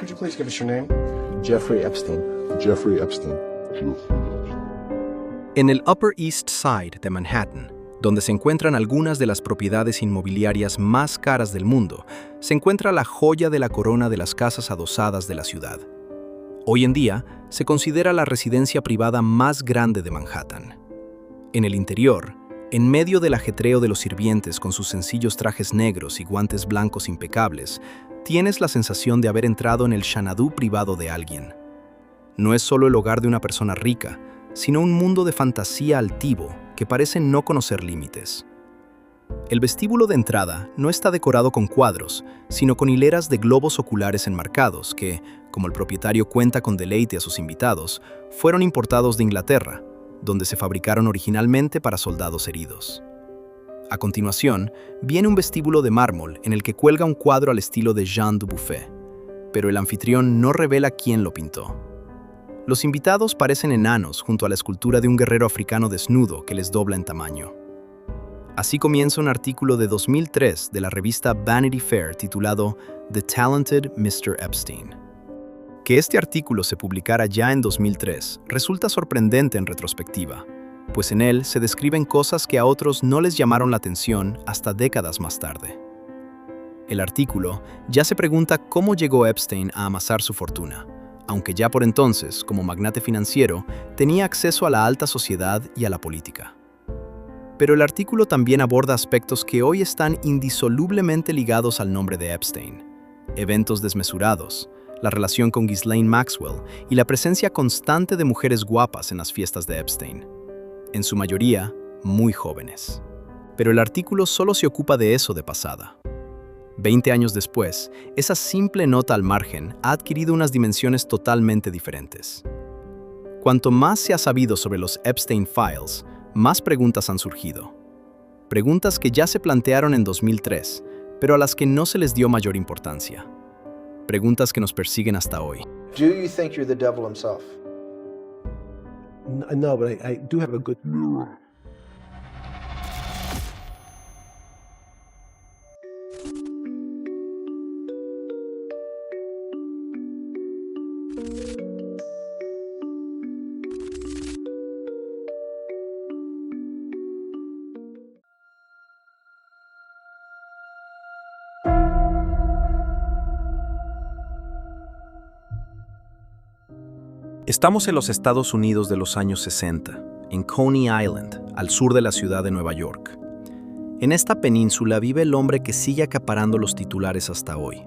Could you please give us your name? Jeffrey Epstein. Jeffrey Epstein. En el Upper East Side de Manhattan, donde se encuentran algunas de las propiedades inmobiliarias más caras del mundo, se encuentra la joya de la corona de las casas adosadas de la ciudad. Hoy en día, se considera la residencia privada más grande de Manhattan. En el interior, en medio del ajetreo de los sirvientes con sus sencillos trajes negros y guantes blancos impecables, tienes la sensación de haber entrado en el Xanadu privado de alguien. No es solo el hogar de una persona rica, sino un mundo de fantasía altivo que parece no conocer límites. El vestíbulo de entrada no está decorado con cuadros, sino con hileras de globos oculares enmarcados que, como el propietario cuenta con deleite a sus invitados, fueron importados de Inglaterra, donde se fabricaron originalmente para soldados heridos. A continuación, viene un vestíbulo de mármol en el que cuelga un cuadro al estilo de Jean Dubuffet, pero el anfitrión no revela quién lo pintó. Los invitados parecen enanos junto a la escultura de un guerrero africano desnudo que les dobla en tamaño. Así comienza un artículo de 2003 de la revista Vanity Fair titulado The Talented Mr. Epstein. Que este artículo se publicara ya en 2003 resulta sorprendente en retrospectiva, pues en él se describen cosas que a otros no les llamaron la atención hasta décadas más tarde. El artículo ya se pregunta cómo llegó Epstein a amasar su fortuna, aunque ya por entonces, como magnate financiero, tenía acceso a la alta sociedad y a la política. Pero el artículo también aborda aspectos que hoy están indisolublemente ligados al nombre de Epstein: eventos desmesurados, la relación con Ghislaine Maxwell y la presencia constante de mujeres guapas en las fiestas de Epstein, en su mayoría muy jóvenes. Pero el artículo solo se ocupa de eso de pasada. 20 años después, esa simple nota al margen ha adquirido unas dimensiones totalmente diferentes. Cuanto más se ha sabido sobre los Epstein Files, más preguntas han surgido. Preguntas que ya se plantearon en 2003, pero a las que no se les dio mayor importancia. Preguntas que nos persiguen hasta hoy. Do you think you're the devil himself? No, but I do have a good mirror. Estamos en los Estados Unidos de los años 60, en Coney Island, al sur de la ciudad de Nueva York. En esta península vive el hombre que sigue acaparando los titulares hasta hoy,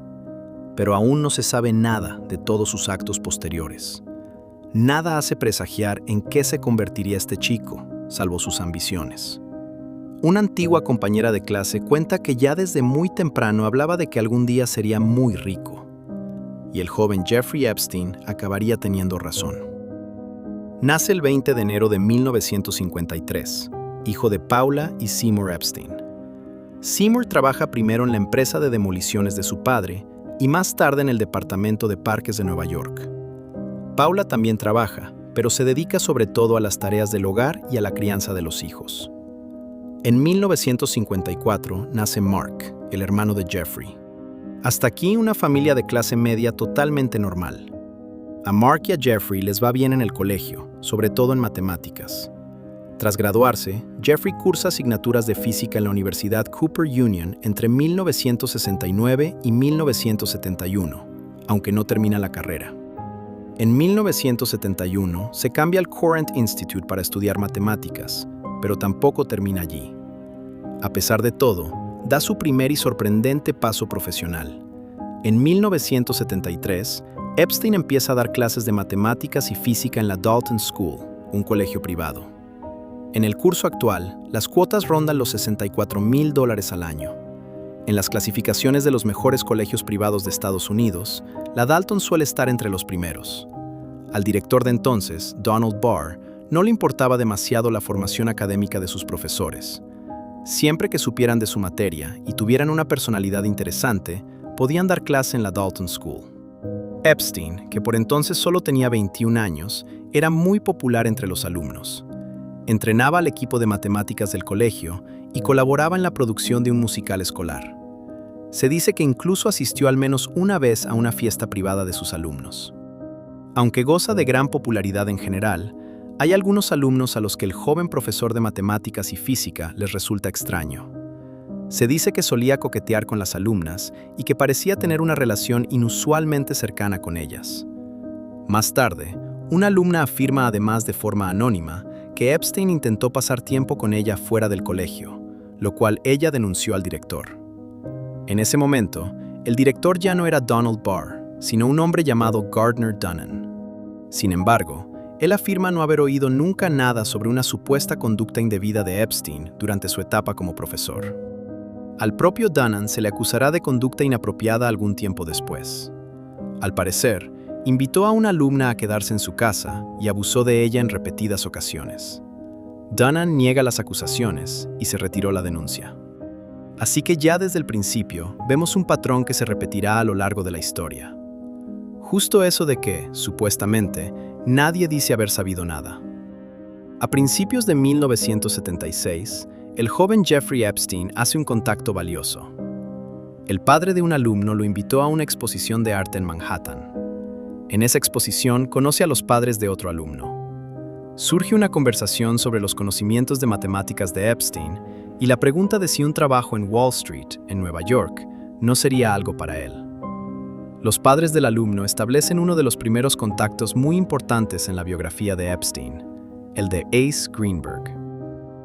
pero aún no se sabe nada de todos sus actos posteriores. Nada hace presagiar en qué se convertiría este chico, salvo sus ambiciones. Una antigua compañera de clase cuenta que ya desde muy temprano hablaba de que algún día sería muy rico. Y el joven Jeffrey Epstein acabaría teniendo razón. Nace el 20 de enero de 1953, hijo de Paula y Seymour Epstein. Seymour trabaja primero en la empresa de demoliciones de su padre y más tarde en el Departamento de Parques de Nueva York. Paula también trabaja, pero se dedica sobre todo a las tareas del hogar y a la crianza de los hijos. En 1954 nace Mark, el hermano de Jeffrey. Hasta aquí una familia de clase media totalmente normal. A Mark y a Jeffrey les va bien en el colegio, sobre todo en matemáticas. Tras graduarse, Jeffrey cursa asignaturas de física en la Universidad Cooper Union entre 1969 y 1971, aunque no termina la carrera. En 1971 se cambia al Courant Institute para estudiar matemáticas, pero tampoco termina allí. A pesar de todo, da su primer y sorprendente paso profesional. En 1973, Epstein empieza a dar clases de matemáticas y física en la Dalton School, un colegio privado. En el curso actual, las cuotas rondan los $64,000 al año. En las clasificaciones de los mejores colegios privados de Estados Unidos, la Dalton suele estar entre los primeros. Al director de entonces, Donald Barr, no le importaba demasiado la formación académica de sus profesores. Siempre que supieran de su materia y tuvieran una personalidad interesante, podían dar clase en la Dalton School. Epstein, que por entonces solo tenía 21 años, era muy popular entre los alumnos. Entrenaba al equipo de matemáticas del colegio y colaboraba en la producción de un musical escolar. Se dice que incluso asistió al menos una vez a una fiesta privada de sus alumnos. Aunque goza de gran popularidad en general, hay algunos alumnos a los que el joven profesor de matemáticas y física les resulta extraño. Se dice que solía coquetear con las alumnas y que parecía tener una relación inusualmente cercana con ellas. Más tarde, una alumna afirma además de forma anónima que Epstein intentó pasar tiempo con ella fuera del colegio, lo cual ella denunció al director. En ese momento, el director ya no era Donald Barr, sino un hombre llamado Gardner Dunnan. Sin embargo, él afirma no haber oído nunca nada sobre una supuesta conducta indebida de Epstein durante su etapa como profesor. Al propio Dunnan se le acusará de conducta inapropiada algún tiempo después. Al parecer, invitó a una alumna a quedarse en su casa y abusó de ella en repetidas ocasiones. Dunnan niega las acusaciones y se retiró la denuncia. Así que ya desde el principio vemos un patrón que se repetirá a lo largo de la historia. Justo eso de que, supuestamente, nadie dice haber sabido nada. A principios de 1976, el joven Jeffrey Epstein hace un contacto valioso. El padre de un alumno lo invitó a una exposición de arte en Manhattan. En esa exposición conoce a los padres de otro alumno. Surge una conversación sobre los conocimientos de matemáticas de Epstein y la pregunta de si un trabajo en Wall Street, en Nueva York, no sería algo para él. Los padres del alumno establecen uno de los primeros contactos muy importantes en la biografía de Epstein, el de Ace Greenberg.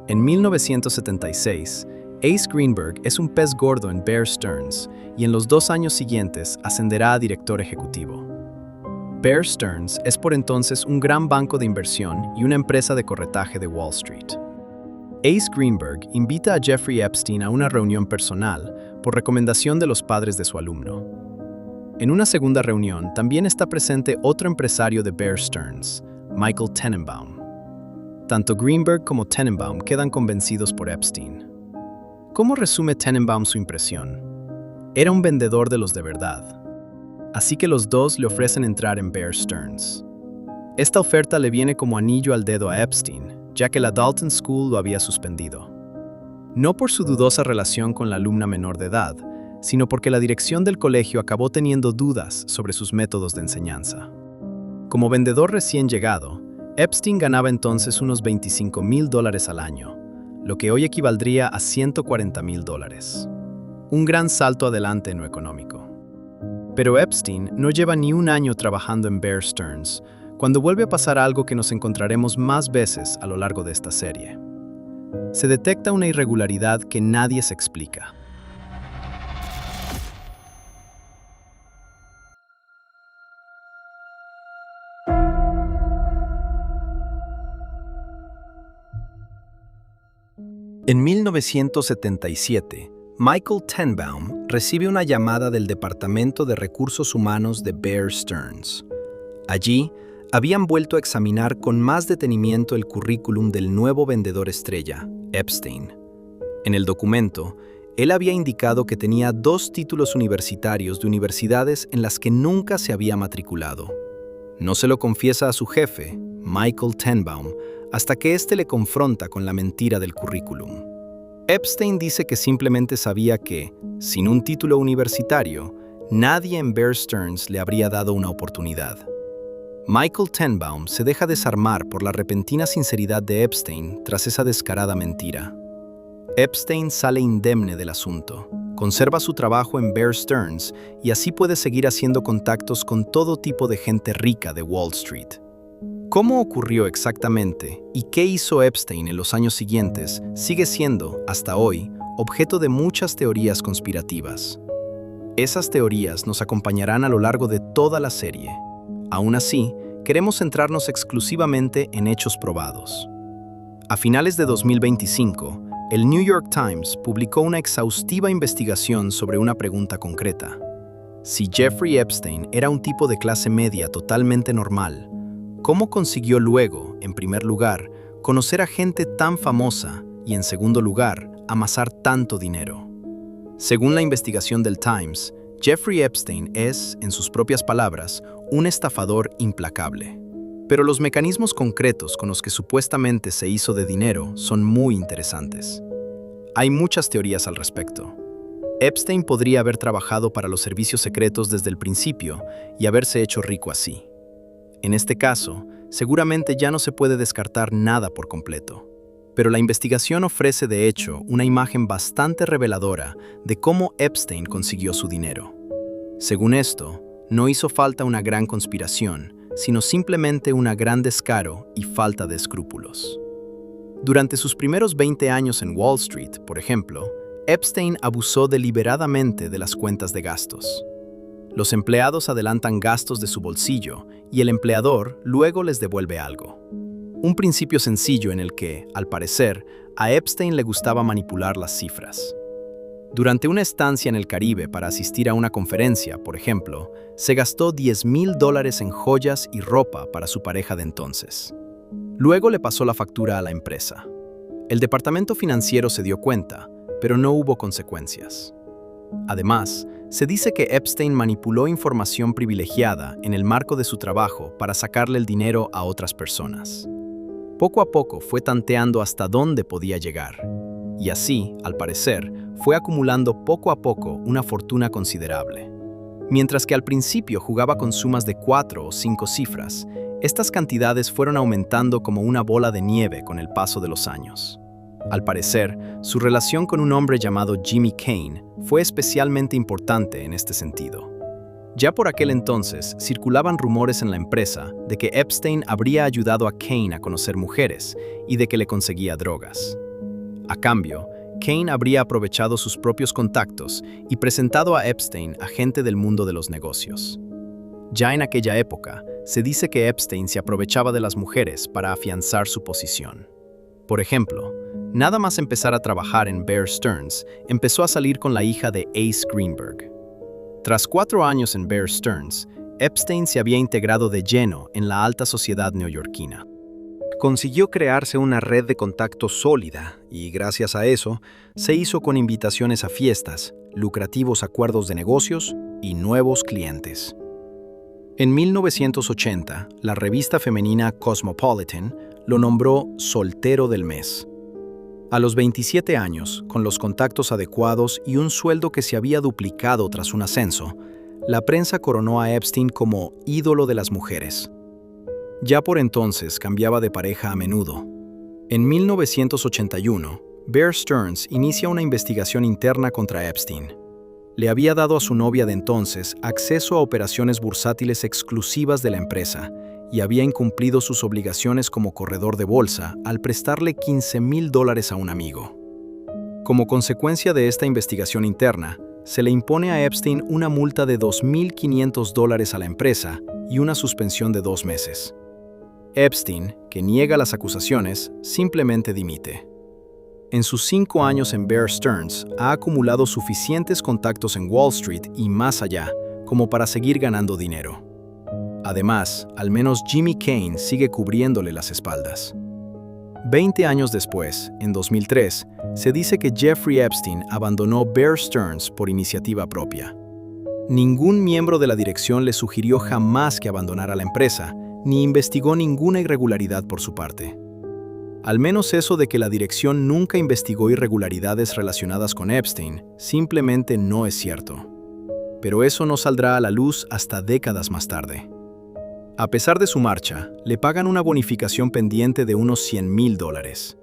En 1976, Ace Greenberg es un pez gordo en Bear Stearns y en los 2 años siguientes ascenderá a director ejecutivo. Bear Stearns es por entonces un gran banco de inversión y una empresa de corretaje de Wall Street. Ace Greenberg invita a Jeffrey Epstein a una reunión personal por recomendación de los padres de su alumno. En una segunda reunión también está presente otro empresario de Bear Stearns, Michael Tenenbaum. Tanto Greenberg como Tenenbaum quedan convencidos por Epstein. ¿Cómo resume Tenenbaum su impresión? Era un vendedor de los de verdad. Así que los dos le ofrecen entrar en Bear Stearns. Esta oferta le viene como anillo al dedo a Epstein, ya que la Dalton School lo había suspendido. No por su dudosa relación con la alumna menor de edad, sino porque la dirección del colegio acabó teniendo dudas sobre sus métodos de enseñanza. Como vendedor recién llegado, Epstein ganaba entonces unos $25,000 al año, lo que hoy equivaldría a $140,000. Un gran salto adelante en lo económico. Pero Epstein no lleva ni un año trabajando en Bear Stearns, cuando vuelve a pasar algo que nos encontraremos más veces a lo largo de esta serie. Se detecta una irregularidad que nadie se explica. En 1977, Michael Tenenbaum recibe una llamada del Departamento de Recursos Humanos de Bear Stearns. Allí, habían vuelto a examinar con más detenimiento el currículum del nuevo vendedor estrella, Epstein. En el documento, él había indicado que tenía 2 títulos universitarios de universidades en las que nunca se había matriculado. No se lo confiesa a su jefe, Michael Tenenbaum, hasta que éste le confronta con la mentira del currículum. Epstein dice que simplemente sabía que, sin un título universitario, nadie en Bear Stearns le habría dado una oportunidad. Michael Tenenbaum se deja desarmar por la repentina sinceridad de Epstein tras esa descarada mentira. Epstein sale indemne del asunto, conserva su trabajo en Bear Stearns y así puede seguir haciendo contactos con todo tipo de gente rica de Wall Street. ¿Cómo ocurrió exactamente y qué hizo Epstein en los años siguientes sigue siendo, hasta hoy, objeto de muchas teorías conspirativas? Esas teorías nos acompañarán a lo largo de toda la serie. Aún así, queremos centrarnos exclusivamente en hechos probados. A finales de 2025, el New York Times publicó una exhaustiva investigación sobre una pregunta concreta. Si Jeffrey Epstein era un tipo de clase media totalmente normal, ¿cómo consiguió luego, en primer lugar, conocer a gente tan famosa y, en segundo lugar, amasar tanto dinero? Según la investigación del Times, Jeffrey Epstein es, en sus propias palabras, un estafador implacable. Pero los mecanismos concretos con los que supuestamente se hizo de dinero son muy interesantes. Hay muchas teorías al respecto. Epstein podría haber trabajado para los servicios secretos desde el principio y haberse hecho rico así. En este caso, seguramente ya no se puede descartar nada por completo. Pero la investigación ofrece de hecho una imagen bastante reveladora de cómo Epstein consiguió su dinero. Según esto, no hizo falta una gran conspiración, sino simplemente un gran descaro y falta de escrúpulos. Durante sus primeros 20 años en Wall Street, por ejemplo, Epstein abusó deliberadamente de las cuentas de gastos. Los empleados adelantan gastos de su bolsillo y el empleador luego les devuelve algo. Un principio sencillo en el que, al parecer, a Epstein le gustaba manipular las cifras. Durante una estancia en el Caribe para asistir a una conferencia, por ejemplo, se gastó $10,000 en joyas y ropa para su pareja de entonces. Luego le pasó la factura a la empresa. El departamento financiero se dio cuenta, pero no hubo consecuencias. Además, se dice que Epstein manipuló información privilegiada en el marco de su trabajo para sacarle el dinero a otras personas. Poco a poco fue tanteando hasta dónde podía llegar, y así, al parecer, fue acumulando poco a poco una fortuna considerable. Mientras que al principio jugaba con sumas de 4 o 5 cifras, estas cantidades fueron aumentando como una bola de nieve con el paso de los años. Al parecer, su relación con un hombre llamado Jimmy Kane fue especialmente importante en este sentido. Ya por aquel entonces, circulaban rumores en la empresa de que Epstein habría ayudado a Kane a conocer mujeres y de que le conseguía drogas. A cambio, Kane habría aprovechado sus propios contactos y presentado a Epstein a gente del mundo de los negocios. Ya en aquella época, se dice que Epstein se aprovechaba de las mujeres para afianzar su posición. Por ejemplo, nada más empezar a trabajar en Bear Stearns, empezó a salir con la hija de Ace Greenberg. Tras 4 años en Bear Stearns, Epstein se había integrado de lleno en la alta sociedad neoyorquina. Consiguió crearse una red de contactos sólida y, gracias a eso, se hizo con invitaciones a fiestas, lucrativos acuerdos de negocios y nuevos clientes. En 1980, la revista femenina Cosmopolitan lo nombró soltero del mes. A los 27 años, con los contactos adecuados y un sueldo que se había duplicado tras un ascenso, la prensa coronó a Epstein como ídolo de las mujeres. Ya por entonces cambiaba de pareja a menudo. En 1981, Bear Stearns inicia una investigación interna contra Epstein. Le había dado a su novia de entonces acceso a operaciones bursátiles exclusivas de la empresa y había incumplido sus obligaciones como corredor de bolsa al prestarle $15,000 a un amigo. Como consecuencia de esta investigación interna, se le impone a Epstein una multa de $2,500 a la empresa y una suspensión de 2 meses. Epstein, que niega las acusaciones, simplemente dimite. En sus 5 años en Bear Stearns, ha acumulado suficientes contactos en Wall Street y más allá, como para seguir ganando dinero. Además, al menos Jimmy Kane sigue cubriéndole las espaldas. 20 años después, en 2003, se dice que Jeffrey Epstein abandonó Bear Stearns por iniciativa propia. Ningún miembro de la dirección le sugirió jamás que abandonara la empresa, ni investigó ninguna irregularidad por su parte. Al menos eso de que la dirección nunca investigó irregularidades relacionadas con Epstein, simplemente no es cierto. Pero eso no saldrá a la luz hasta décadas más tarde. A pesar de su marcha, le pagan una bonificación pendiente de unos $100,000.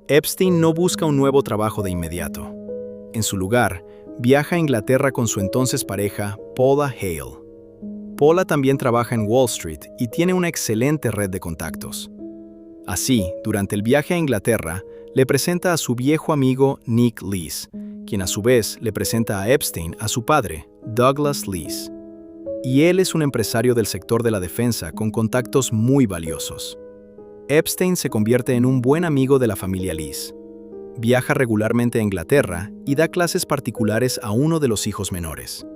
Epstein no busca un nuevo trabajo de inmediato. En su lugar, viaja a Inglaterra con su entonces pareja, Paula Hale. Paula también trabaja en Wall Street y tiene una excelente red de contactos. Así, durante el viaje a Inglaterra, le presenta a su viejo amigo Nick Lees, quien a su vez le presenta a Epstein a su padre, Douglas Lees. Y él es un empresario del sector de la defensa con contactos muy valiosos. Epstein se convierte en un buen amigo de la familia Lees. Viaja regularmente a Inglaterra y da clases particulares a uno de los hijos menores.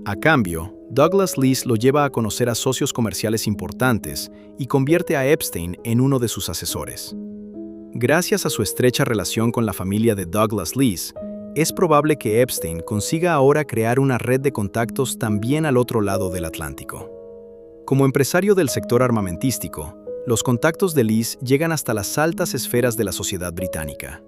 A cambio, Douglas Lees lo lleva a conocer a socios comerciales importantes y convierte a Epstein en uno de sus asesores. Gracias a su estrecha relación con la familia de Douglas Lees, es probable que Epstein consiga ahora crear una red de contactos también al otro lado del Atlántico. Como empresario del sector armamentístico, los contactos de Lees llegan hasta las altas esferas de la sociedad británica.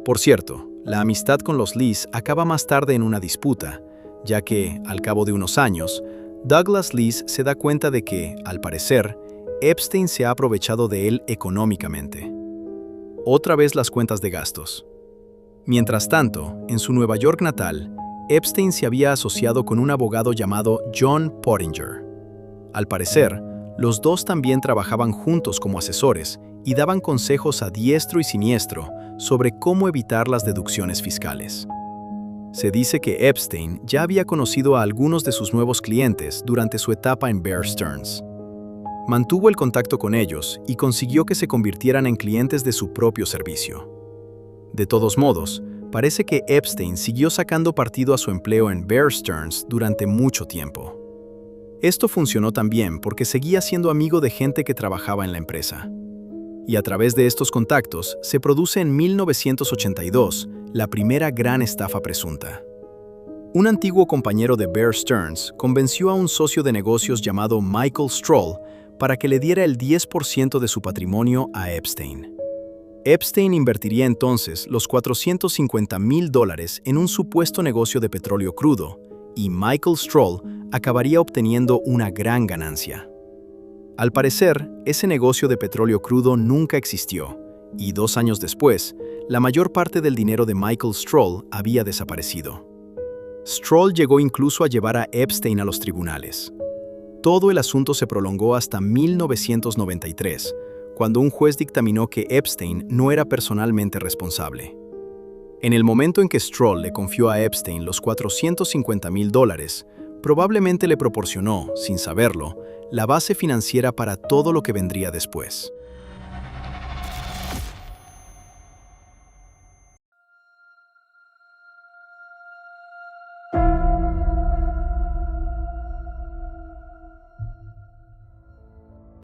Por cierto, la amistad con los Lees acaba más tarde en una disputa, ya que, al cabo de unos años, Douglas Lees se da cuenta de que, al parecer, Epstein se ha aprovechado de él económicamente. Otra vez las cuentas de gastos. Mientras tanto, en su Nueva York natal, Epstein se había asociado con un abogado llamado John Pottinger. Al parecer, los dos también trabajaban juntos como asesores y daban consejos a diestro y siniestro sobre cómo evitar las deducciones fiscales. Se dice que Epstein ya había conocido a algunos de sus nuevos clientes durante su etapa en Bear Stearns. Mantuvo el contacto con ellos y consiguió que se convirtieran en clientes de su propio servicio. De todos modos, parece que Epstein siguió sacando partido a su empleo en Bear Stearns durante mucho tiempo. Esto funcionó también porque seguía siendo amigo de gente que trabajaba en la empresa. Y a través de estos contactos se produce en 1982 la primera gran estafa presunta. Un antiguo compañero de Bear Stearns convenció a un socio de negocios llamado Michael Stroll para que le diera el 10% de su patrimonio a Epstein. Epstein invertiría entonces los $450,000 en un supuesto negocio de petróleo crudo, y Michael Stroll acabaría obteniendo una gran ganancia. Al parecer, ese negocio de petróleo crudo nunca existió, y 2 años después, la mayor parte del dinero de Michael Stroll había desaparecido. Stroll llegó incluso a llevar a Epstein a los tribunales. Todo el asunto se prolongó hasta 1993, cuando un juez dictaminó que Epstein no era personalmente responsable. En el momento en que Stroll le confió a Epstein los $450,000, probablemente le proporcionó, sin saberlo, la base financiera para todo lo que vendría después.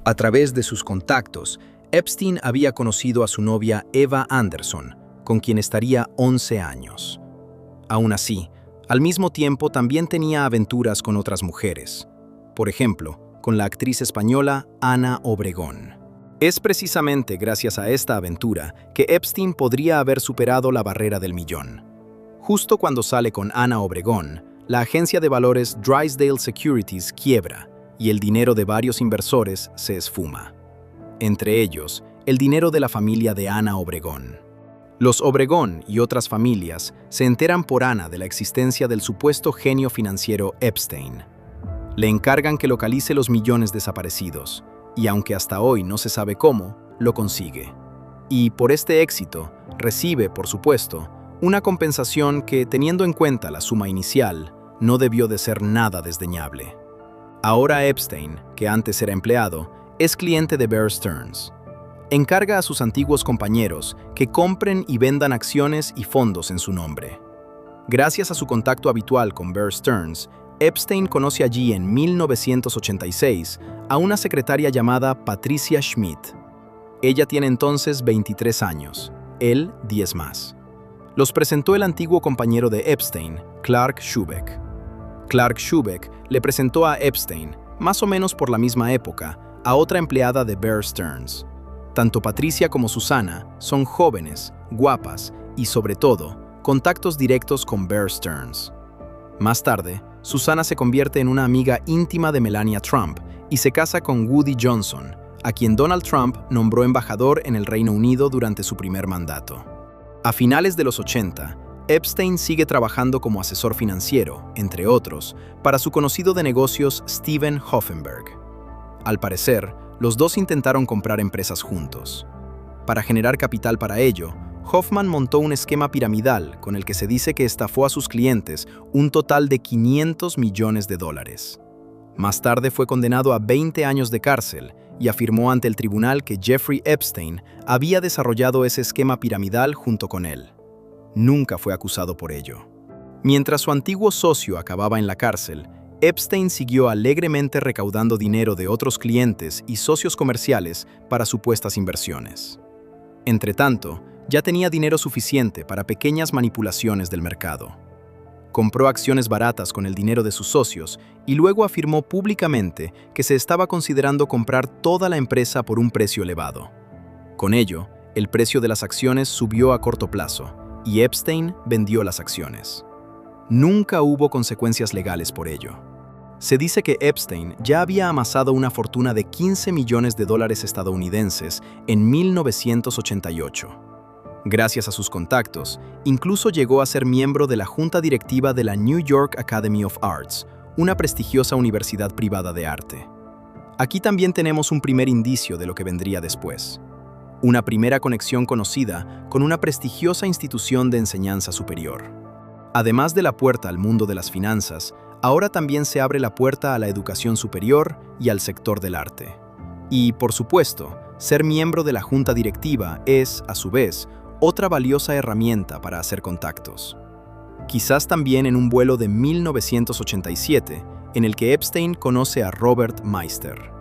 A través de sus contactos, Epstein había conocido a su novia Eva Anderson, con quien estaría 11 años. Aún así, al mismo tiempo también tenía aventuras con otras mujeres. Por ejemplo, con la actriz española Ana Obregón. Es precisamente gracias a esta aventura que Epstein podría haber superado la barrera del millón. Justo cuando sale con Ana Obregón, la agencia de valores Drysdale Securities quiebra y el dinero de varios inversores se esfuma. Entre ellos, el dinero de la familia de Ana Obregón. Los Obregón y otras familias se enteran por Ana de la existencia del supuesto genio financiero Epstein. Le encargan que localice los millones desaparecidos, y aunque hasta hoy no se sabe cómo, lo consigue. Y por este éxito, recibe, por supuesto, una compensación que, teniendo en cuenta la suma inicial, no debió de ser nada desdeñable. Ahora Epstein, que antes era empleado, es cliente de Bear Stearns. Encarga a sus antiguos compañeros que compren y vendan acciones y fondos en su nombre. Gracias a su contacto habitual con Bear Stearns, Epstein conoce allí en 1986 a una secretaria llamada Patricia Schmidt. Ella tiene entonces 23 años, él 10 más. Los presentó el antiguo compañero de Epstein, Clark Schubeck. Clark Schubeck le presentó a Epstein, más o menos por la misma época, a otra empleada de Bear Stearns. Tanto Patricia como Susana son jóvenes, guapas y, sobre todo, contactos directos con Bear Stearns. Más tarde, Susana se convierte en una amiga íntima de Melania Trump y se casa con Woody Johnson, a quien Donald Trump nombró embajador en el Reino Unido durante su primer mandato. A finales de los 80, Epstein sigue trabajando como asesor financiero, entre otros, para su conocido de negocios Steven Hoffenberg. Al parecer, los dos intentaron comprar empresas juntos. Para generar capital para ello, Hoffman montó un esquema piramidal con el que se dice que estafó a sus clientes un total de $500 millones. Más tarde fue condenado a 20 años de cárcel y afirmó ante el tribunal que Jeffrey Epstein había desarrollado ese esquema piramidal junto con él. Nunca fue acusado por ello. Mientras su antiguo socio acababa en la cárcel, Epstein siguió alegremente recaudando dinero de otros clientes y socios comerciales para supuestas inversiones. Entretanto, ya tenía dinero suficiente para pequeñas manipulaciones del mercado. Compró acciones baratas con el dinero de sus socios y luego afirmó públicamente que se estaba considerando comprar toda la empresa por un precio elevado. Con ello, el precio de las acciones subió a corto plazo, y Epstein vendió las acciones. Nunca hubo consecuencias legales por ello. Se dice que Epstein ya había amasado una fortuna de $15 millones estadounidenses en 1988. Gracias a sus contactos, incluso llegó a ser miembro de la junta directiva de la New York Academy of Arts, una prestigiosa universidad privada de arte. Aquí también tenemos un primer indicio de lo que vendría después. Una primera conexión conocida con una prestigiosa institución de enseñanza superior. Además de la puerta al mundo de las finanzas, ahora también se abre la puerta a la educación superior y al sector del arte. Y, por supuesto, ser miembro de la junta directiva es, a su vez, otra valiosa herramienta para hacer contactos. Quizás también en un vuelo de 1987, en el que Epstein conoce a Robert Meister.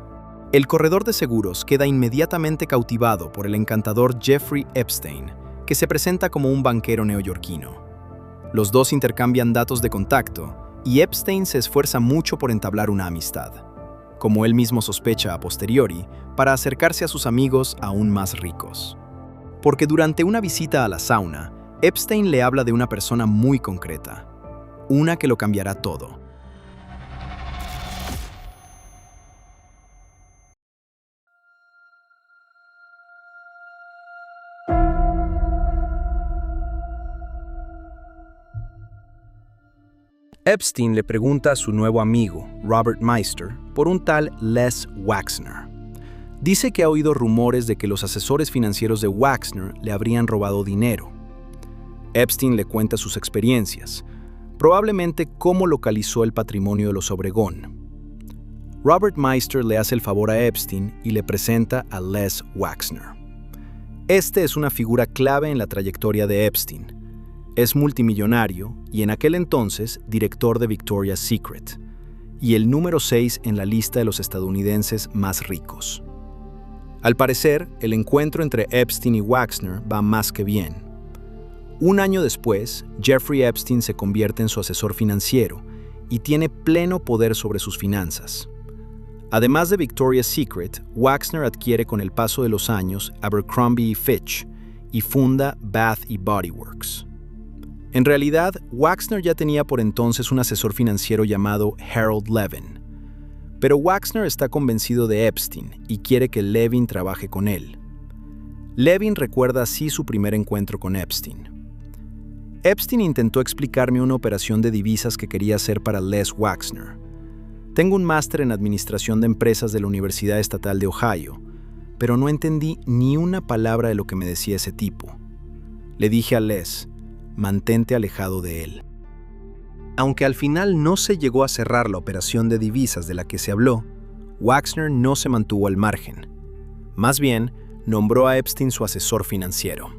El corredor de seguros queda inmediatamente cautivado por el encantador Jeffrey Epstein, que se presenta como un banquero neoyorquino. Los dos intercambian datos de contacto, y Epstein se esfuerza mucho por entablar una amistad, como él mismo sospecha a posteriori, para acercarse a sus amigos aún más ricos. Porque durante una visita a la sauna, Epstein le habla de una persona muy concreta, una que lo cambiará todo. Epstein le pregunta a su nuevo amigo, Robert Meister, por un tal Les Wexner. Dice que ha oído rumores de que los asesores financieros de Wexner le habrían robado dinero. Epstein le cuenta sus experiencias, probablemente cómo localizó el patrimonio de los Obregón. Robert Meister le hace el favor a Epstein y le presenta a Les Wexner. Este es una figura clave en la trayectoria de Epstein. Es multimillonario y en aquel entonces director de Victoria's Secret, y el número 6 en la lista de los estadounidenses más ricos. Al parecer, el encuentro entre Epstein y Wexner va más que bien. Un año después, Jeffrey Epstein se convierte en su asesor financiero y tiene pleno poder sobre sus finanzas. Además de Victoria's Secret, Wexner adquiere con el paso de los años Abercrombie & Fitch y funda Bath & Body Works. En realidad, Wexner ya tenía por entonces un asesor financiero llamado Harold Levin. Pero Wexner está convencido de Epstein y quiere que Levin trabaje con él. Levin recuerda así su primer encuentro con Epstein. Epstein intentó explicarme una operación de divisas que quería hacer para Les Wexner. Tengo un máster en administración de empresas de la Universidad Estatal de Ohio, pero no entendí ni una palabra de lo que me decía ese tipo. Le dije a Les: mantente alejado de él. Aunque al final no se llegó a cerrar la operación de divisas de la que se habló, Wexner no se mantuvo al margen. Más bien, nombró a Epstein su asesor financiero.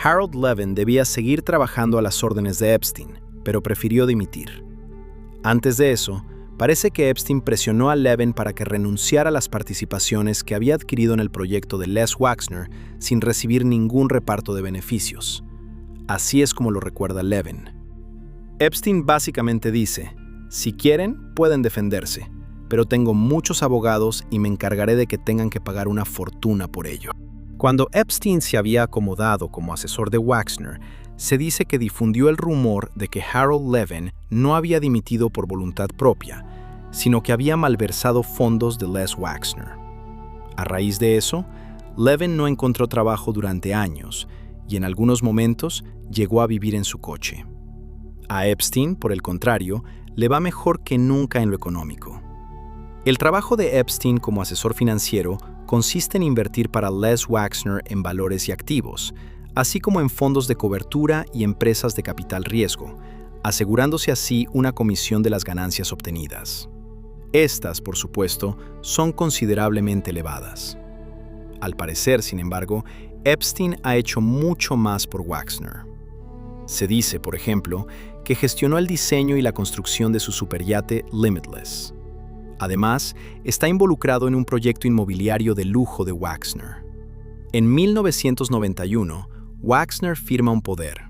Harold Levin debía seguir trabajando a las órdenes de Epstein, pero prefirió dimitir. Antes de eso, parece que Epstein presionó a Levin para que renunciara a las participaciones que había adquirido en el proyecto de Les Wexner sin recibir ningún reparto de beneficios. Así es como lo recuerda Levin. Epstein básicamente dice: si quieren, pueden defenderse, pero tengo muchos abogados y me encargaré de que tengan que pagar una fortuna por ello. Cuando Epstein se había acomodado como asesor de Wexner, se dice que difundió el rumor de que Harold Levin no había dimitido por voluntad propia, sino que había malversado fondos de Les Wexner. A raíz de eso, Levin no encontró trabajo durante años y en algunos momentos llegó a vivir en su coche. A Epstein, por el contrario, le va mejor que nunca en lo económico. El trabajo de Epstein como asesor financiero consiste en invertir para Les Wexner en valores y activos, así como en fondos de cobertura y empresas de capital riesgo, asegurándose así una comisión de las ganancias obtenidas. Estas, por supuesto, son considerablemente elevadas. Al parecer, sin embargo, Epstein ha hecho mucho más por Wexner. Se dice, por ejemplo, que gestionó el diseño y la construcción de su superyate Limitless. Además, está involucrado en un proyecto inmobiliario de lujo de Wexner. En 1991, Wexner firma un poder.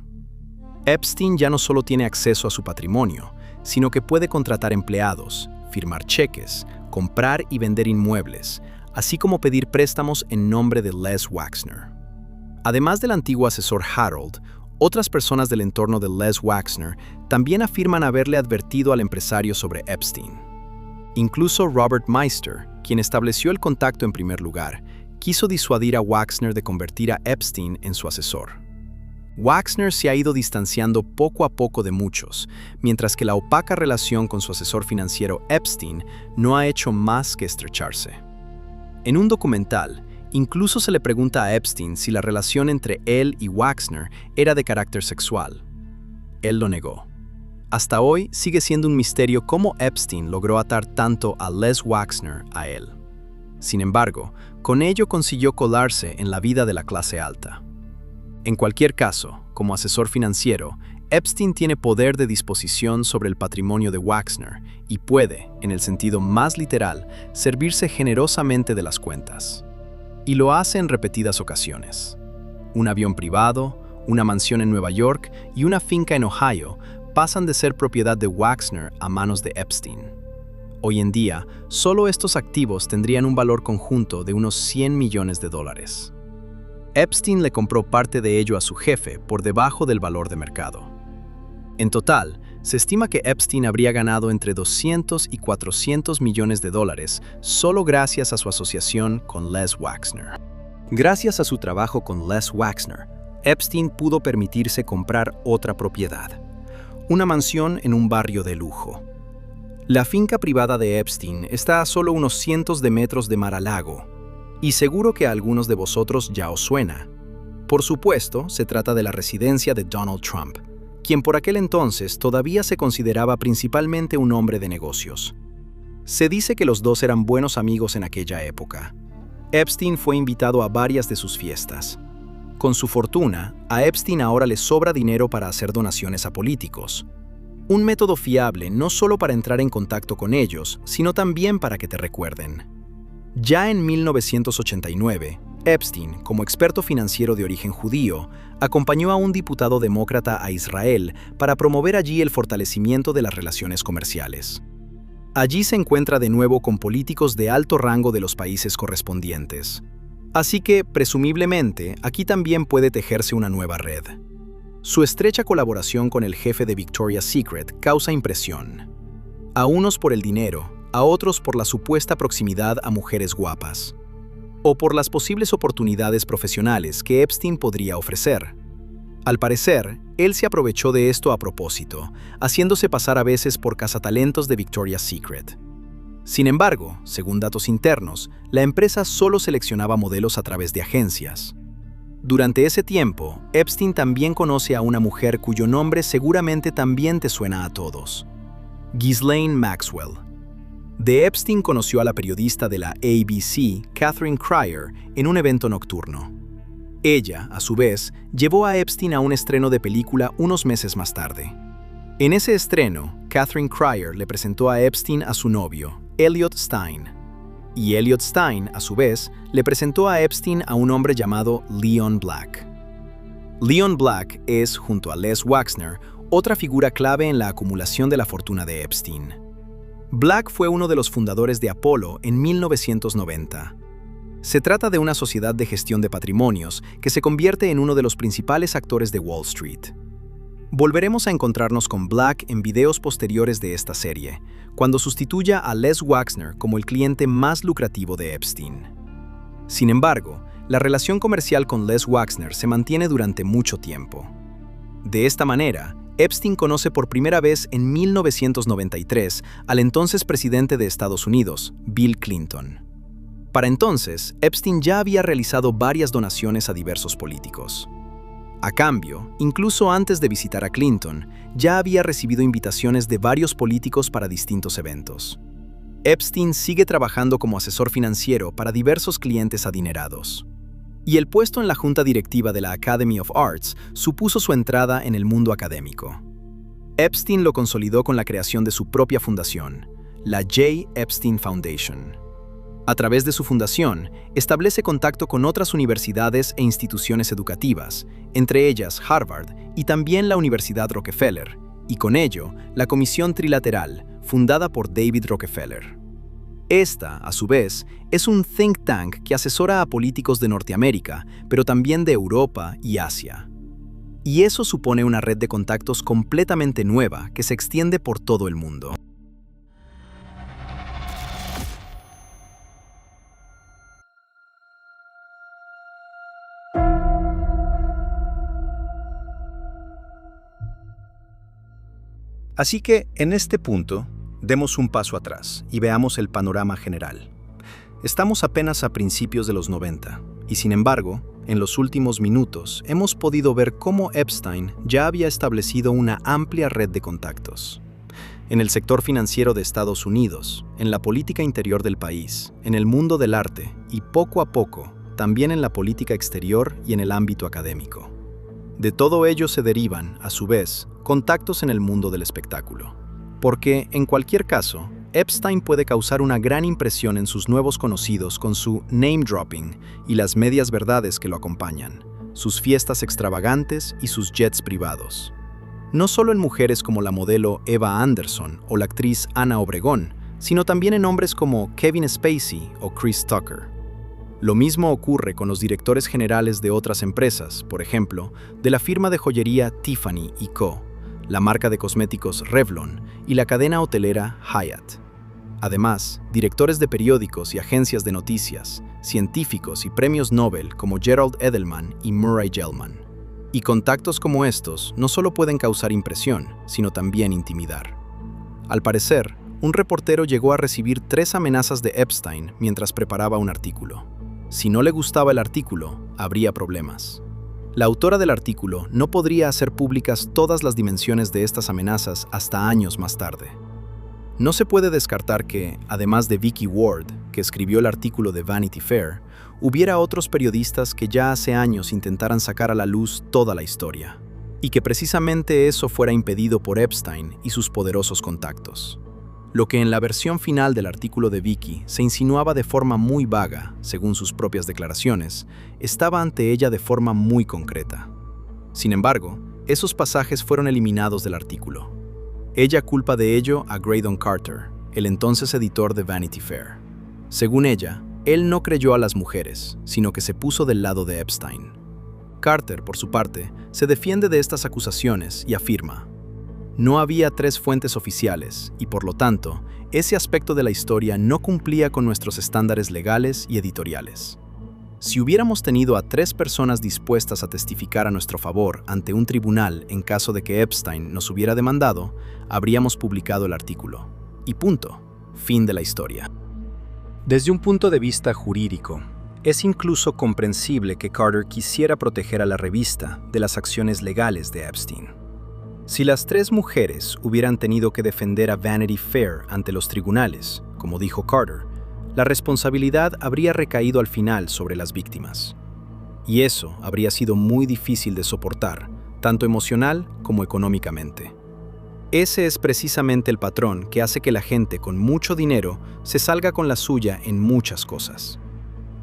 Epstein ya no solo tiene acceso a su patrimonio, sino que puede contratar empleados, firmar cheques, comprar y vender inmuebles, así como pedir préstamos en nombre de Les Wexner. Además del antiguo asesor Harold, Otras personas del entorno de Les Wexner también afirman haberle advertido al empresario sobre Epstein. Incluso Robert Meister, quien estableció el contacto en primer lugar, quiso disuadir a Wexner de convertir a Epstein en su asesor. Wexner se ha ido distanciando poco a poco de muchos, mientras que la opaca relación con su asesor financiero Epstein no ha hecho más que estrecharse. En un documental, incluso se le pregunta a Epstein si la relación entre él y Wexner era de carácter sexual. Él lo negó. Hasta hoy sigue siendo un misterio cómo Epstein logró atar tanto a Les Wexner a él. Sin embargo, con ello consiguió colarse en la vida de la clase alta. En cualquier caso, como asesor financiero, Epstein tiene poder de disposición sobre el patrimonio de Wexner y puede, en el sentido más literal, servirse generosamente de las cuentas. Y lo hace en repetidas ocasiones. Un avión privado, una mansión en Nueva York y una finca en Ohio pasan de ser propiedad de Wexner a manos de Epstein. Hoy en día, solo estos activos tendrían un valor conjunto de unos $100 millones. Epstein le compró parte de ello a su jefe por debajo del valor de mercado. En total, se estima que Epstein habría ganado entre $200 y $400 millones solo gracias a su asociación con Les Wexner. Gracias a su trabajo con Les Wexner, Epstein pudo permitirse comprar otra propiedad, una mansión en un barrio de lujo. La finca privada de Epstein está a solo unos cientos de metros de Mar-a-Lago, y seguro que a algunos de vosotros ya os suena. Por supuesto, se trata de la residencia de Donald Trump, quien por aquel entonces todavía se consideraba principalmente un hombre de negocios. Se dice que los dos eran buenos amigos en aquella época. Epstein fue invitado a varias de sus fiestas. Con su fortuna, a Epstein ahora le sobra dinero para hacer donaciones a políticos. Un método fiable no solo para entrar en contacto con ellos, sino también para que te recuerden. Ya en 1989, Epstein, como experto financiero de origen judío, acompañó a un diputado demócrata a Israel para promover allí el fortalecimiento de las relaciones comerciales. Allí se encuentra de nuevo con políticos de alto rango de los países correspondientes. Así que, presumiblemente, aquí también puede tejerse una nueva red. Su estrecha colaboración con el jefe de Victoria's Secret causa impresión. A unos por el dinero, a otros por la supuesta proximidad a mujeres guapas, o por las posibles oportunidades profesionales que Epstein podría ofrecer. Al parecer, él se aprovechó de esto a propósito, haciéndose pasar a veces por cazatalentos de Victoria's Secret. Sin embargo, según datos internos, la empresa solo seleccionaba modelos a través de agencias. Durante ese tiempo, Epstein también conoce a una mujer cuyo nombre seguramente también te suena a todos: Ghislaine Maxwell. De Epstein conoció a la periodista de la ABC, Catherine Cryer, en un evento nocturno. Ella, a su vez, llevó a Epstein a un estreno de película unos meses más tarde. En ese estreno, Catherine Cryer le presentó a Epstein a su novio, Elliot Stein. Y Elliot Stein, a su vez, le presentó a Epstein a un hombre llamado Leon Black. Leon Black es, junto a Les Wexner, otra figura clave en la acumulación de la fortuna de Epstein. Black fue uno de los fundadores de Apollo en 1990. Se trata de una sociedad de gestión de patrimonios que se convierte en uno de los principales actores de Wall Street. Volveremos a encontrarnos con Black en videos posteriores de esta serie, cuando sustituya a Les Wexner como el cliente más lucrativo de Epstein. Sin embargo, la relación comercial con Les Wexner se mantiene durante mucho tiempo. De esta manera, Epstein conoce por primera vez en 1993 al entonces presidente de Estados Unidos, Bill Clinton. Para entonces, Epstein ya había realizado varias donaciones a diversos políticos. A cambio, incluso antes de visitar a Clinton, ya había recibido invitaciones de varios políticos para distintos eventos. Epstein sigue trabajando como asesor financiero para diversos clientes adinerados. Y el puesto en la junta directiva de la Academy of Arts supuso su entrada en el mundo académico. Epstein lo consolidó con la creación de su propia fundación, la J. Epstein Foundation. A través de su fundación, establece contacto con otras universidades e instituciones educativas, entre ellas Harvard y también la Universidad Rockefeller, y con ello, la Comisión Trilateral, fundada por David Rockefeller. Esta, a su vez, es un think tank que asesora a políticos de Norteamérica, pero también de Europa y Asia. Y eso supone una red de contactos completamente nueva que se extiende por todo el mundo. Así que, en este punto, demos un paso atrás y veamos el panorama general. Estamos apenas a principios de los 90, y sin embargo, en los últimos minutos hemos podido ver cómo Epstein ya había establecido una amplia red de contactos. En el sector financiero de Estados Unidos, en la política interior del país, en el mundo del arte y poco a poco, también en la política exterior y en el ámbito académico. De todo ello se derivan, a su vez, contactos en el mundo del espectáculo. Porque, en cualquier caso, Epstein puede causar una gran impresión en sus nuevos conocidos con su name-dropping y las medias verdades que lo acompañan, sus fiestas extravagantes y sus jets privados. No solo en mujeres como la modelo Eva Anderson o la actriz Ana Obregón, sino también en hombres como Kevin Spacey o Chris Tucker. Lo mismo ocurre con los directores generales de otras empresas, por ejemplo, de la firma de joyería Tiffany & Co., la marca de cosméticos Revlon y la cadena hotelera Hyatt. Además, directores de periódicos y agencias de noticias, científicos y premios Nobel como Gerald Edelman y Murray Gell-Mann. Y contactos como estos no solo pueden causar impresión, sino también intimidar. Al parecer, un reportero llegó a recibir 3 amenazas de Epstein mientras preparaba un artículo. Si no le gustaba el artículo, habría problemas. La autora del artículo no podría hacer públicas todas las dimensiones de estas amenazas hasta años más tarde. No se puede descartar que, además de Vicky Ward, que escribió el artículo de Vanity Fair, hubiera otros periodistas que ya hace años intentaran sacar a la luz toda la historia, y que precisamente eso fuera impedido por Epstein y sus poderosos contactos. Lo que en la versión final del artículo de Vicky se insinuaba de forma muy vaga, según sus propias declaraciones, estaba ante ella de forma muy concreta. Sin embargo, esos pasajes fueron eliminados del artículo. Ella culpa de ello a Graydon Carter, el entonces editor de Vanity Fair. Según ella, él no creyó a las mujeres, sino que se puso del lado de Epstein. Carter, por su parte, se defiende de estas acusaciones y afirma: no había 3 fuentes oficiales y, por lo tanto, ese aspecto de la historia no cumplía con nuestros estándares legales y editoriales. Si hubiéramos tenido a 3 personas dispuestas a testificar a nuestro favor ante un tribunal en caso de que Epstein nos hubiera demandado, habríamos publicado el artículo. Y punto. Fin de la historia. Desde un punto de vista jurídico, es incluso comprensible que Carter quisiera proteger a la revista de las acciones legales de Epstein. Si las 3 mujeres hubieran tenido que defender a Vanity Fair ante los tribunales, como dijo Carter, la responsabilidad habría recaído al final sobre las víctimas. Y eso habría sido muy difícil de soportar, tanto emocional como económicamente. Ese es precisamente el patrón que hace que la gente con mucho dinero se salga con la suya en muchas cosas.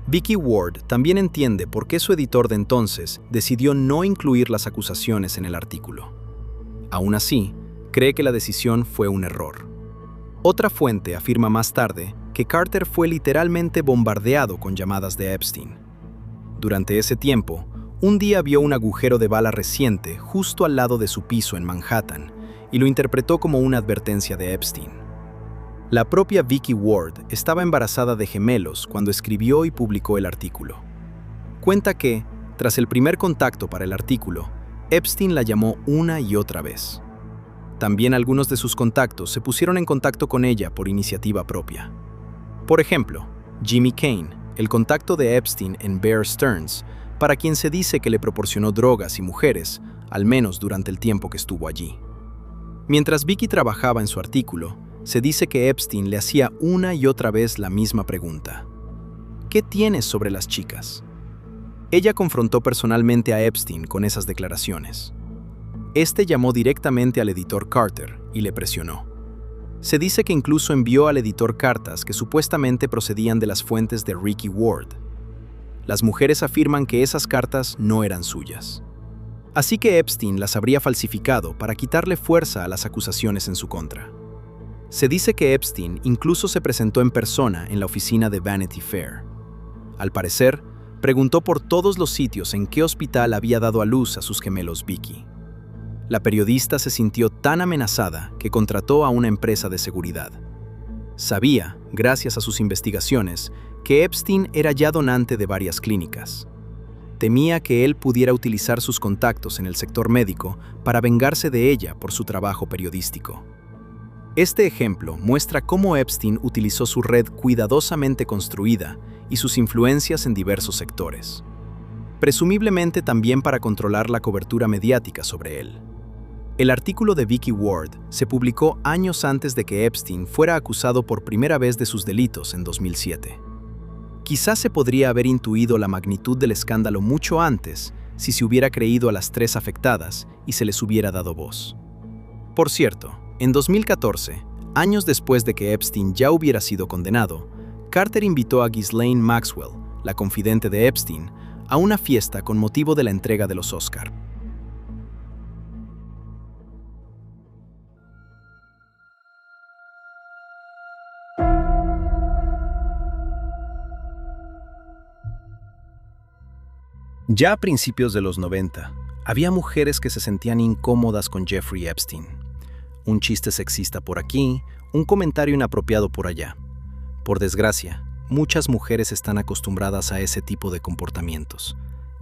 Vicky Ward también entiende por qué su editor de entonces decidió no incluir las acusaciones en el artículo. Aún así, cree que la decisión fue un error. Otra fuente afirma más tarde que Carter fue literalmente bombardeado con llamadas de Epstein. Durante ese tiempo, un día vio un agujero de bala reciente justo al lado de su piso en Manhattan y lo interpretó como una advertencia de Epstein. La propia Vicky Ward estaba embarazada de gemelos cuando escribió y publicó el artículo. Cuenta que, tras el primer contacto para el artículo, Epstein la llamó una y otra vez. También algunos de sus contactos se pusieron en contacto con ella por iniciativa propia. Por ejemplo, Jimmy Kane, el contacto de Epstein en Bear Stearns, para quien se dice que le proporcionó drogas y mujeres, al menos durante el tiempo que estuvo allí. Mientras Vicky trabajaba en su artículo, se dice que Epstein le hacía una y otra vez la misma pregunta: ¿qué tienes sobre las chicas? Ella confrontó personalmente a Epstein con esas declaraciones. Este llamó directamente al editor Carter y le presionó. Se dice que incluso envió al editor cartas que supuestamente procedían de las fuentes de Ricky Ward. Las mujeres afirman que esas cartas no eran suyas. Así que Epstein las habría falsificado para quitarle fuerza a las acusaciones en su contra. Se dice que Epstein incluso se presentó en persona en la oficina de Vanity Fair. Al parecer, Preguntó por todos los sitios en qué hospital había dado a luz a sus gemelos Vicky. La periodista se sintió tan amenazada que contrató a una empresa de seguridad. Sabía, gracias a sus investigaciones, que Epstein era ya donante de varias clínicas. Temía que él pudiera utilizar sus contactos en el sector médico para vengarse de ella por su trabajo periodístico. Este ejemplo muestra cómo Epstein utilizó su red cuidadosamente construida y sus influencias en diversos sectores, presumiblemente también para controlar la cobertura mediática sobre él. El artículo de Vicky Ward se publicó años antes de que Epstein fuera acusado por primera vez de sus delitos en 2007. Quizás se podría haber intuido la magnitud del escándalo mucho antes si se hubiera creído a las tres afectadas y se les hubiera dado voz. Por cierto, en 2014, años después de que Epstein ya hubiera sido condenado, Carter invitó a Ghislaine Maxwell, la confidente de Epstein, a una fiesta con motivo de la entrega de los Oscar. Ya a principios de los 90, había mujeres que se sentían incómodas con Jeffrey Epstein. Un chiste sexista por aquí, un comentario inapropiado por allá. Por desgracia, muchas mujeres están acostumbradas a ese tipo de comportamientos.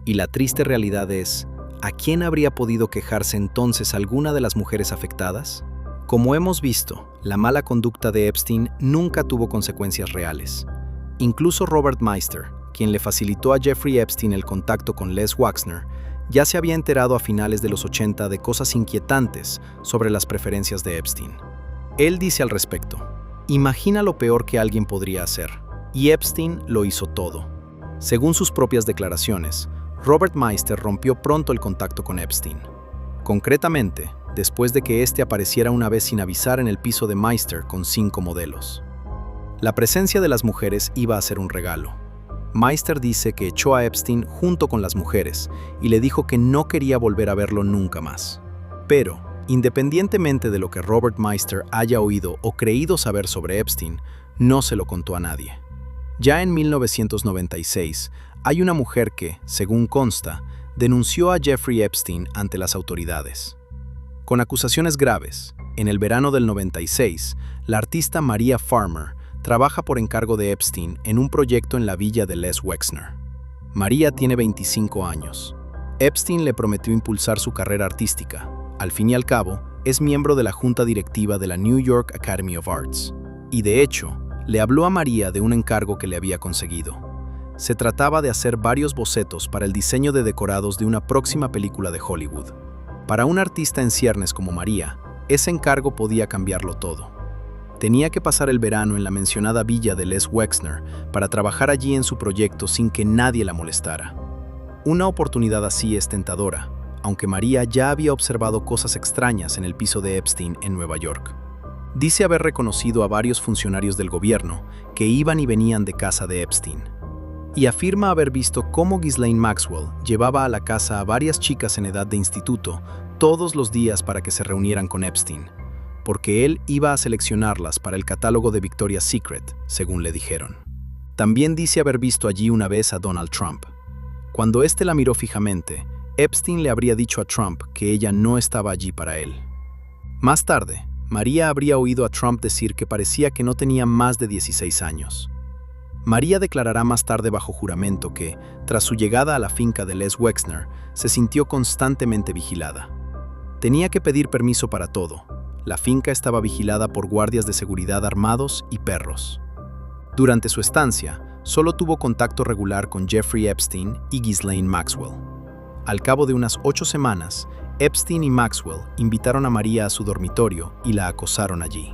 Y la triste realidad es, ¿a quién habría podido quejarse entonces alguna de las mujeres afectadas? Como hemos visto, la mala conducta de Epstein nunca tuvo consecuencias reales. Incluso Robert Meister, quien le facilitó a Jeffrey Epstein el contacto con Les Wexner, ya se había enterado a finales de los 80 de cosas inquietantes sobre las preferencias de Epstein. Él dice al respecto, imagina lo peor que alguien podría hacer, y Epstein lo hizo todo. Según sus propias declaraciones, Robert Meister rompió pronto el contacto con Epstein. Concretamente, después de que éste apareciera una vez sin avisar en el piso de Meister con 5 modelos. La presencia de las mujeres iba a ser un regalo. Meister dice que echó a Epstein junto con las mujeres y le dijo que no quería volver a verlo nunca más. Pero, independientemente de lo que Robert Meister haya oído o creído saber sobre Epstein, no se lo contó a nadie. Ya en 1996, hay una mujer que, según consta, denunció a Jeffrey Epstein ante las autoridades. Con acusaciones graves, en el verano del 96, la artista Maria Farmer trabaja por encargo de Epstein en un proyecto en la villa de Les Wexner. Maria tiene 25 años. Epstein le prometió impulsar su carrera artística. Al fin y al cabo, es miembro de la junta directiva de la New York Academy of Arts. Y de hecho, le habló a Maria de un encargo que le había conseguido. Se trataba de hacer varios bocetos para el diseño de decorados de una próxima película de Hollywood. Para un artista en ciernes como Maria, ese encargo podía cambiarlo todo. Tenía que pasar el verano en la mencionada villa de Les Wexner para trabajar allí en su proyecto sin que nadie la molestara. Una oportunidad así es tentadora, aunque Maria ya había observado cosas extrañas en el piso de Epstein en Nueva York. Dice haber reconocido a varios funcionarios del gobierno que iban y venían de casa de Epstein. Y afirma haber visto cómo Ghislaine Maxwell llevaba a la casa a varias chicas en edad de instituto todos los días para que se reunieran con Epstein, porque él iba a seleccionarlas para el catálogo de Victoria's Secret, según le dijeron. También dice haber visto allí una vez a Donald Trump. Cuando éste la miró fijamente, Epstein le habría dicho a Trump que ella no estaba allí para él. Más tarde, Maria habría oído a Trump decir que parecía que no tenía más de 16 años. Maria declarará más tarde bajo juramento que, tras su llegada a la finca de Les Wexner, se sintió constantemente vigilada. Tenía que pedir permiso para todo. La finca estaba vigilada por guardias de seguridad armados y perros. Durante su estancia, solo tuvo contacto regular con Jeffrey Epstein y Ghislaine Maxwell. Al cabo de unas 8 semanas, Epstein y Maxwell invitaron a Maria a su dormitorio y la acosaron allí.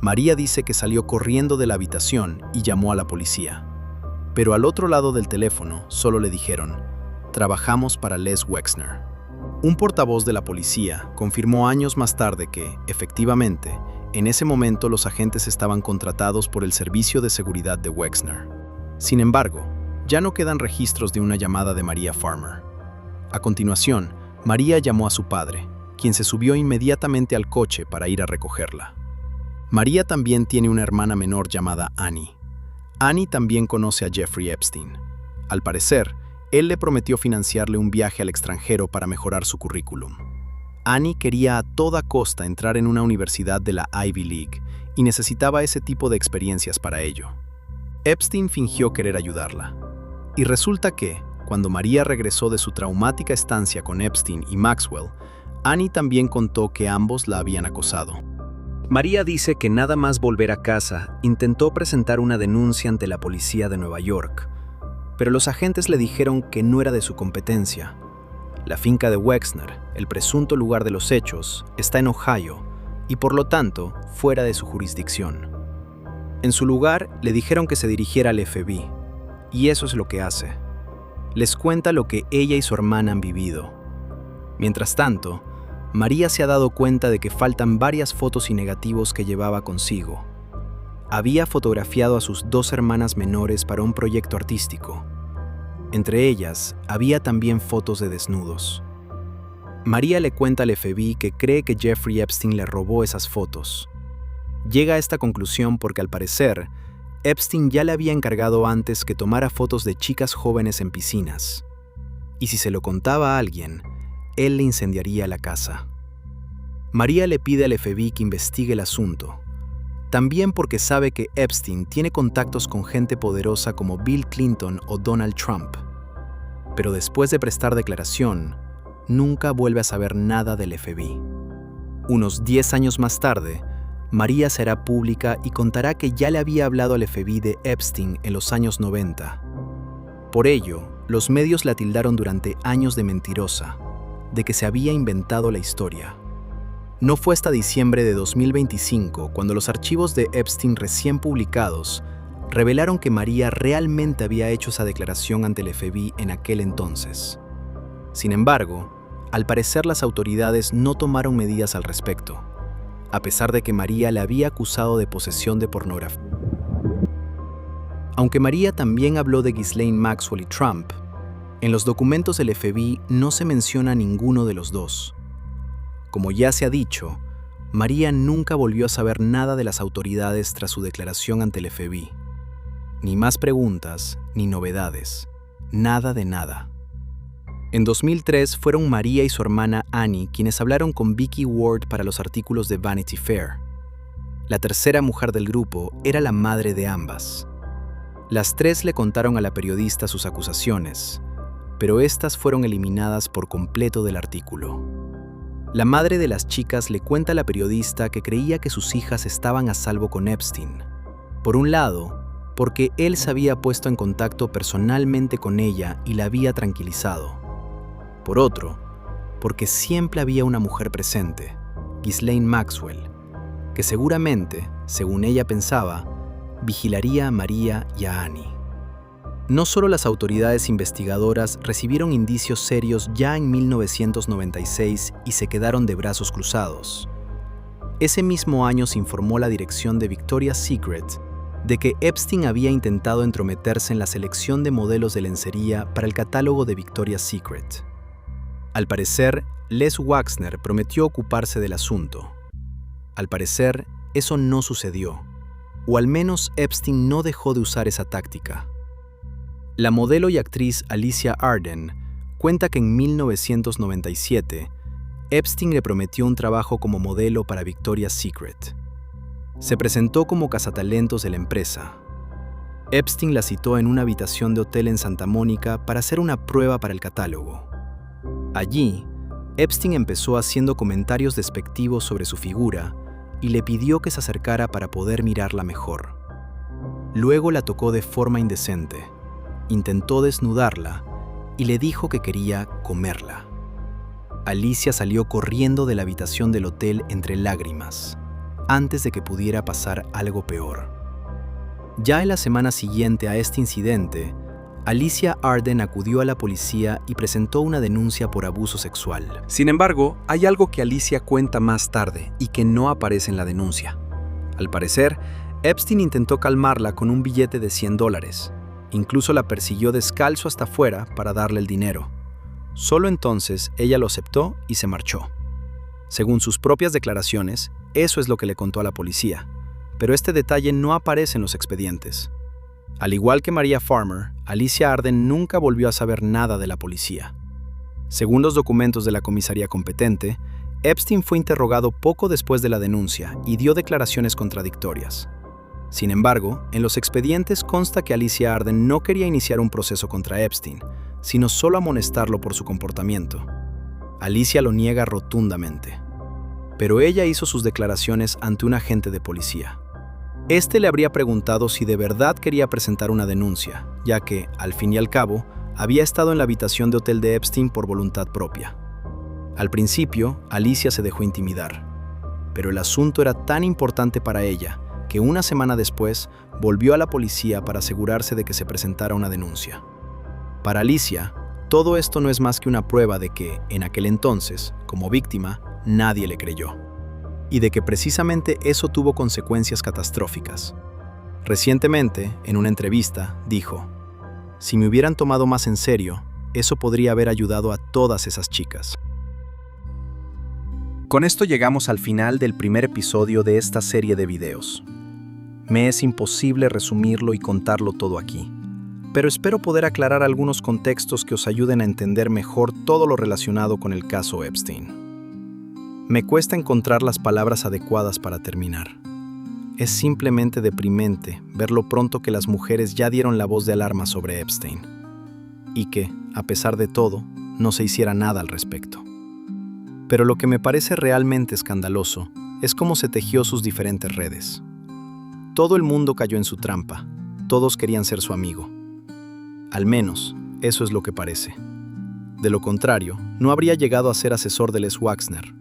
Maria dice que salió corriendo de la habitación y llamó a la policía. Pero al otro lado del teléfono solo le dijeron, «Trabajamos para Les Wexner». Un portavoz de la policía confirmó años más tarde que, efectivamente, en ese momento los agentes estaban contratados por el Servicio de Seguridad de Wexner. Sin embargo, ya no quedan registros de una llamada de Maria Farmer. A continuación, Maria llamó a su padre, quien se subió inmediatamente al coche para ir a recogerla. Maria también tiene una hermana menor llamada Annie. Annie también conoce a Jeffrey Epstein. Al parecer, él le prometió financiarle un viaje al extranjero para mejorar su currículum. Annie quería a toda costa entrar en una universidad de la Ivy League y necesitaba ese tipo de experiencias para ello. Epstein fingió querer ayudarla. Y resulta que, cuando María regresó de su traumática estancia con Epstein y Maxwell, Annie también contó que ambos la habían acosado. María dice que nada más volver a casa, intentó presentar una denuncia ante la policía de Nueva York, pero los agentes le dijeron que no era de su competencia. La finca de Wexner, el presunto lugar de los hechos, está en Ohio y por lo tanto fuera de su jurisdicción. En su lugar le dijeron que se dirigiera al FBI, y eso es lo que hace. Les cuenta lo que ella y su hermana han vivido. Mientras tanto, María se ha dado cuenta de que faltan varias fotos y negativos que llevaba consigo. Había fotografiado a sus 2 hermanas menores para un proyecto artístico. Entre ellas, había también fotos de desnudos. María le cuenta al FBI que cree que Jeffrey Epstein le robó esas fotos. Llega a esta conclusión porque al parecer, Epstein ya le había encargado antes que tomara fotos de chicas jóvenes en piscinas. Y si se lo contaba a alguien, él le incendiaría la casa. María le pide al FBI que investigue el asunto, también porque sabe que Epstein tiene contactos con gente poderosa como Bill Clinton o Donald Trump. Pero después de prestar declaración, nunca vuelve a saber nada del FBI. Unos 10 años más tarde, María será pública y contará que ya le había hablado al FBI de Epstein en los años 90. Por ello, los medios la tildaron durante años de mentirosa, de que se había inventado la historia. No fue hasta diciembre de 2025 cuando los archivos de Epstein recién publicados revelaron que María realmente había hecho esa declaración ante el FBI en aquel entonces. Sin embargo, al parecer las autoridades no tomaron medidas al respecto, a pesar de que María la había acusado de posesión de pornografía. Aunque María también habló de Ghislaine Maxwell y Trump, en los documentos del FBI no se menciona a ninguno de los dos. Como ya se ha dicho, María nunca volvió a saber nada de las autoridades tras su declaración ante el FBI. Ni más preguntas, ni novedades. Nada de nada. En 2003 fueron María y su hermana Annie quienes hablaron con Vicky Ward para los artículos de Vanity Fair. La tercera mujer del grupo era la madre de ambas. Las 3 le contaron a la periodista sus acusaciones, pero estas fueron eliminadas por completo del artículo. La madre de las chicas le cuenta a la periodista que creía que sus hijas estaban a salvo con Epstein. Por un lado, porque él se había puesto en contacto personalmente con ella y la había tranquilizado. Por otro, porque siempre había una mujer presente, Ghislaine Maxwell, que seguramente, según ella pensaba, vigilaría a María y a Annie. No solo las autoridades investigadoras recibieron indicios serios ya en 1996 y se quedaron de brazos cruzados. Ese mismo año se informó la dirección de Victoria's Secret de que Epstein había intentado entrometerse en la selección de modelos de lencería para el catálogo de Victoria's Secret. Al parecer, Les Wexner prometió ocuparse del asunto. Al parecer, eso no sucedió, o al menos Epstein no dejó de usar esa táctica. La modelo y actriz Alicia Arden cuenta que en 1997, Epstein le prometió un trabajo como modelo para Victoria's Secret. Se presentó como cazatalentos de la empresa. Epstein la citó en una habitación de hotel en Santa Mónica para hacer una prueba para el catálogo. Allí, Epstein empezó haciendo comentarios despectivos sobre su figura y le pidió que se acercara para poder mirarla mejor. Luego la tocó de forma indecente. Intentó desnudarla y le dijo que quería comerla. Alicia salió corriendo de la habitación del hotel entre lágrimas, antes de que pudiera pasar algo peor. Ya en la semana siguiente a este incidente, Alicia Arden acudió a la policía y presentó una denuncia por abuso sexual. Sin embargo, hay algo que Alicia cuenta más tarde y que no aparece en la denuncia. Al parecer, Epstein intentó calmarla con un billete de $100. Incluso la persiguió descalzo hasta afuera para darle el dinero. Solo entonces ella lo aceptó y se marchó. Según sus propias declaraciones, eso es lo que le contó a la policía, pero este detalle no aparece en los expedientes. Al igual que Maria Farmer, Alicia Arden nunca volvió a saber nada de la policía. Según los documentos de la comisaría competente, Epstein fue interrogado poco después de la denuncia y dio declaraciones contradictorias. Sin embargo, en los expedientes consta que Alicia Arden no quería iniciar un proceso contra Epstein, sino solo amonestarlo por su comportamiento. Alicia lo niega rotundamente. Pero ella hizo sus declaraciones ante un agente de policía. Este le habría preguntado si de verdad quería presentar una denuncia, ya que, al fin y al cabo, había estado en la habitación de hotel de Epstein por voluntad propia. Al principio, Alicia se dejó intimidar, pero el asunto era tan importante para ella que una semana después volvió a la policía para asegurarse de que se presentara una denuncia. Para Alicia, todo esto no es más que una prueba de que, en aquel entonces, como víctima, nadie le creyó, y de que precisamente eso tuvo consecuencias catastróficas. Recientemente, en una entrevista, dijo: "Si me hubieran tomado más en serio, eso podría haber ayudado a todas esas chicas". Con esto llegamos al final del primer episodio de esta serie de videos. Me es imposible resumirlo y contarlo todo aquí, pero espero poder aclarar algunos contextos que os ayuden a entender mejor todo lo relacionado con el caso Epstein. Me cuesta encontrar las palabras adecuadas para terminar. Es simplemente deprimente ver lo pronto que las mujeres ya dieron la voz de alarma sobre Epstein, y que, a pesar de todo, no se hiciera nada al respecto. Pero lo que me parece realmente escandaloso es cómo se tejió sus diferentes redes. Todo el mundo cayó en su trampa, todos querían ser su amigo. Al menos, eso es lo que parece. De lo contrario, no habría llegado a ser asesor de Les Wexner.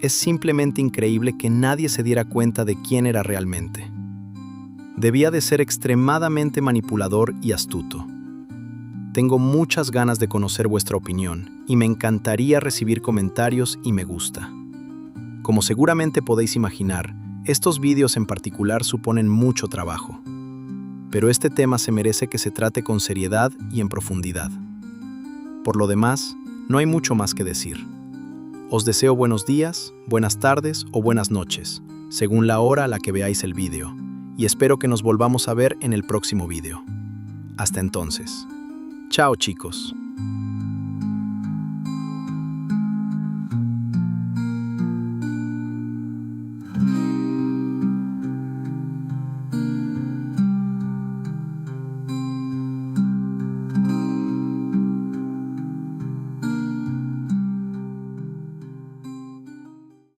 Es simplemente increíble que nadie se diera cuenta de quién era realmente. Debía de ser extremadamente manipulador y astuto. Tengo muchas ganas de conocer vuestra opinión y me encantaría recibir comentarios y me gusta. Como seguramente podéis imaginar, estos vídeos en particular suponen mucho trabajo. Pero este tema se merece que se trate con seriedad y en profundidad. Por lo demás, no hay mucho más que decir. Os deseo buenos días, buenas tardes o buenas noches, según la hora a la que veáis el vídeo, y espero que nos volvamos a ver en el próximo vídeo. Hasta entonces. Chao, chicos.